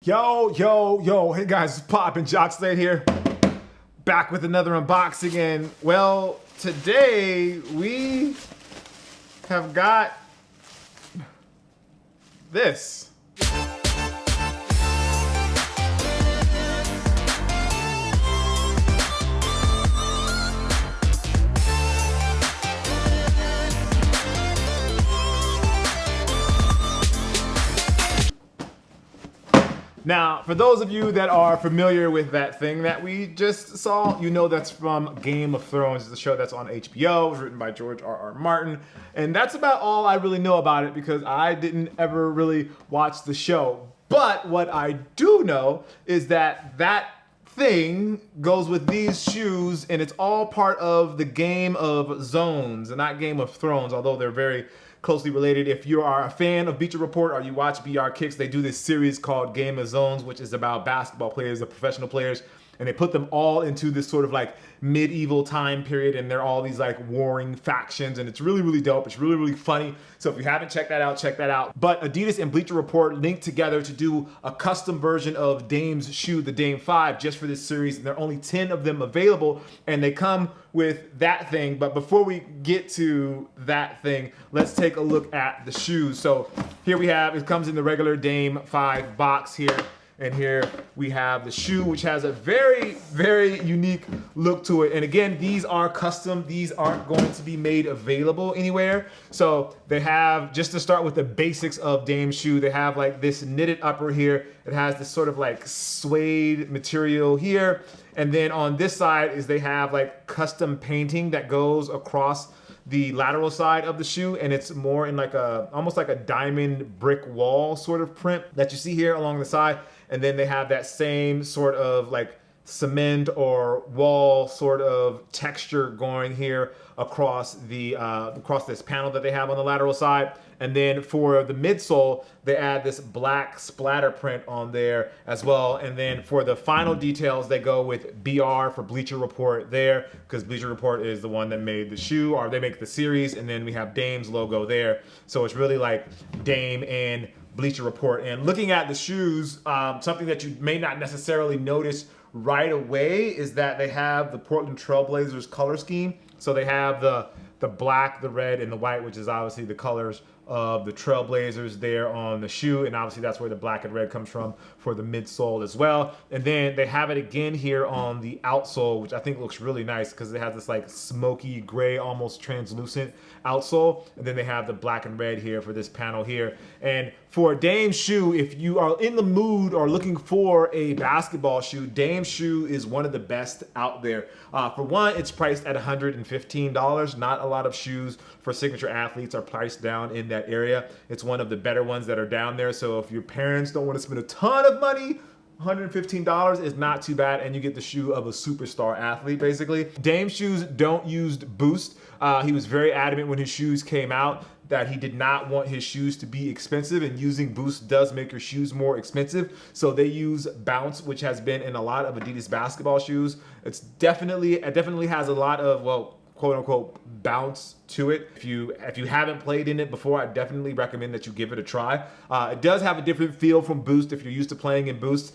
Yo, hey guys, it's poppin', Jacques Slade here. Back with another unboxing, and well, today we have got this. Now, for those of you that are familiar with that thing that we just saw, you know that's from Game of Thrones. It's a show that's on HBO. It was written by George R.R. Martin. And that's about all I really know about it because I didn't ever really watch the show. But what I do know is that that thing goes with these shoes, and it's all part of the Game of Zones and not Game of Thrones, although they're very closely related. If you are a fan of Bleacher Report or you watch BR Kicks, they do this series called Game of Zones, which is about basketball players, the professional players, and they put them all into this sort of like medieval time period, and they're all these like warring factions, and it's really, really dope. It's really, really funny. So if you haven't checked that out, check that out. But Adidas and Bleacher Report linked together to do a custom version of Dame's shoe, the Dame 5, just for this series, and there are only 10 of them available, and they come with that thing. But before we get to that thing, let's take a look at the shoes. So here we have, it comes in the regular Dame 5 box here. And here we have the shoe, which has a very, very unique look to it. And again, these are custom. These aren't going to be made available anywhere. So they have, just to start with the basics of Dame's shoe, they have like this knitted upper here. It has this sort of like suede material here. And then on this side is they have like custom painting that goes across the lateral side of the shoe, and it's more in like a, almost like a diamond brick wall sort of print that you see here along the side. And then they have that same sort of like cement or wall sort of texture going here across the across this panel that they have on the lateral side. And then for the midsole, they add this black splatter print on there as well. And then for the final details, they go with BR for Bleacher Report there, because Bleacher Report is the one that made the shoe, or they make the series. And then we have Dame's logo there. So it's really like Dame and Bleacher Report. And looking at the shoes, something that you may not necessarily notice right away is that they have the Portland Trailblazers color scheme. So they have the black, the red, and the white, which is obviously the colors of the Trailblazers there on the shoe. And obviously that's where the black and red comes from for the midsole as well. And then they have it again here on the outsole, which I think looks really nice because it has this like smoky gray, almost translucent outsole. And then they have the black and red here for this panel here. And for a Dame shoe, if you are in the mood or looking for a basketball shoe, Dame shoe is one of the best out there. For one, it's priced at $115. Not a lot of shoes for signature athletes are priced down in that area. It's one of the better ones that are down there. So if your parents don't want to spend a ton of money, $115 is not too bad, and you get the shoe of a superstar athlete, basically. Dame shoes don't use Boost. He was very adamant when his shoes came out that he did not want his shoes to be expensive, and using Boost does make your shoes more expensive. So they use Bounce, which has been in a lot of Adidas basketball shoes. It definitely has a lot of, well, quote unquote bounce to it. If you haven't played in it before, I definitely recommend that you give it a try. It does have a different feel from Boost if you're used to playing in Boost.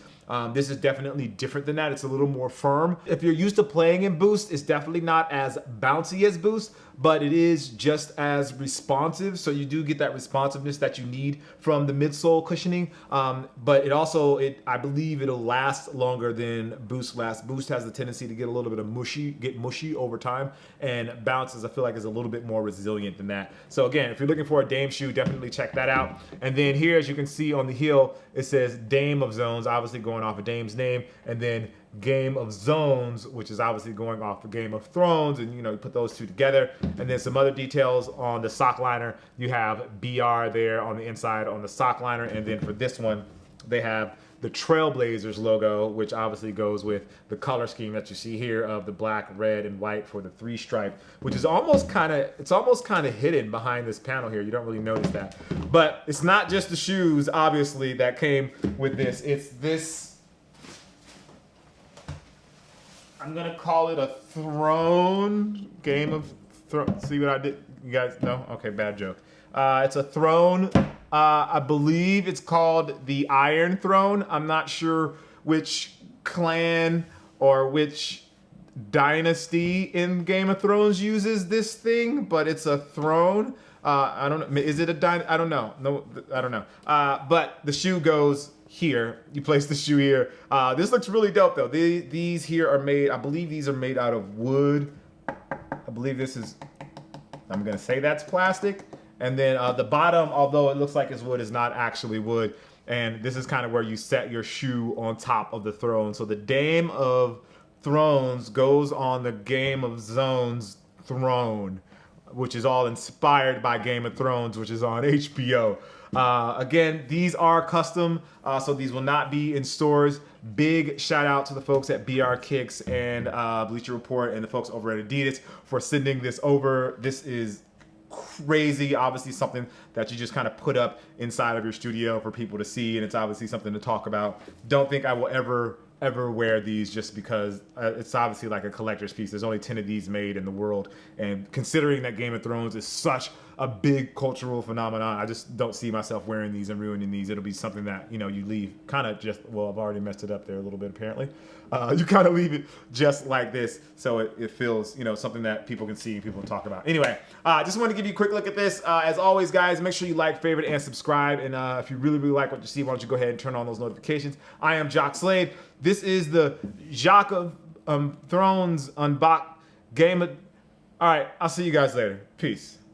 This is definitely different than that. It's a little more firm. If you're used to playing in Boost, it's definitely not as bouncy as Boost, but it is just as responsive. So you do get that responsiveness that you need from the midsole cushioning. But it also, I believe it'll last longer than Boost lasts. Boost has the tendency to get a little bit of mushy over time, and Bounce, I feel like, is a little bit more resilient than that. So again, if you're looking for a Dame shoe, definitely check that out. And then here, as you can see on the heel, it says Dame of Zones, obviously going off of Dame's name, and then Game of Zones, which is obviously going off of Game of Thrones, and you put those two together. And then some other details on the sock liner. You have BR there on the inside on the sock liner, and then for this one, they have the Trailblazers logo, which obviously goes with the color scheme that you see here of the black, red, and white for the 3-stripe, which is almost kind of hidden behind this panel here. You don't really notice that. But it's not just the shoes, obviously, that came with this. It's this, I'm gonna call it a throne, Game of Thrones. See what I did? You guys know? Okay, bad joke. It's a throne I believe it's called the Iron Throne. I'm not sure which clan or which dynasty in Game of Thrones uses this thing, but it's a throne. I don't know. Is it a I don't know. No, I don't know. But the shoe goes here. You place the shoe here. This looks really dope though. These here are made, I believe these are made out of wood. I believe this is, I'm gonna say that's plastic. And then the bottom, although it looks like it's wood, is not actually wood. And this is kind of where you set your shoe on top of the throne. So the Game of Thrones goes on the Game of Zones throne, which is all inspired by Game of Thrones, which is on HBO. Again, these are custom, so these will not be in stores. Big shout out to the folks at BR Kicks and Bleacher Report and the folks over at Adidas for sending this over. This is crazy. Obviously something that you just kind of put up inside of your studio for people to see, and it's obviously something to talk about. Don't think I will ever wear these just because it's obviously like a collector's piece. There's only 10 of these made in the world, and considering that Game of Thrones is such a big cultural phenomenon, I just don't see myself wearing these and ruining these. It'll be something that, you know, you leave kind of just, well, I've already messed it up there a little bit apparently. You kind of leave it just like this, so it feels, you know, something that people can see and people talk about. Anyway, just want to give you a quick look at this. As always, guys, make sure you like, favorite, and subscribe. And if you really like what you see, why don't you go ahead and turn on those notifications. I am Jacques Slade. This is the Jacques of Thrones Unbox Game of... All right, I'll see you guys later. Peace.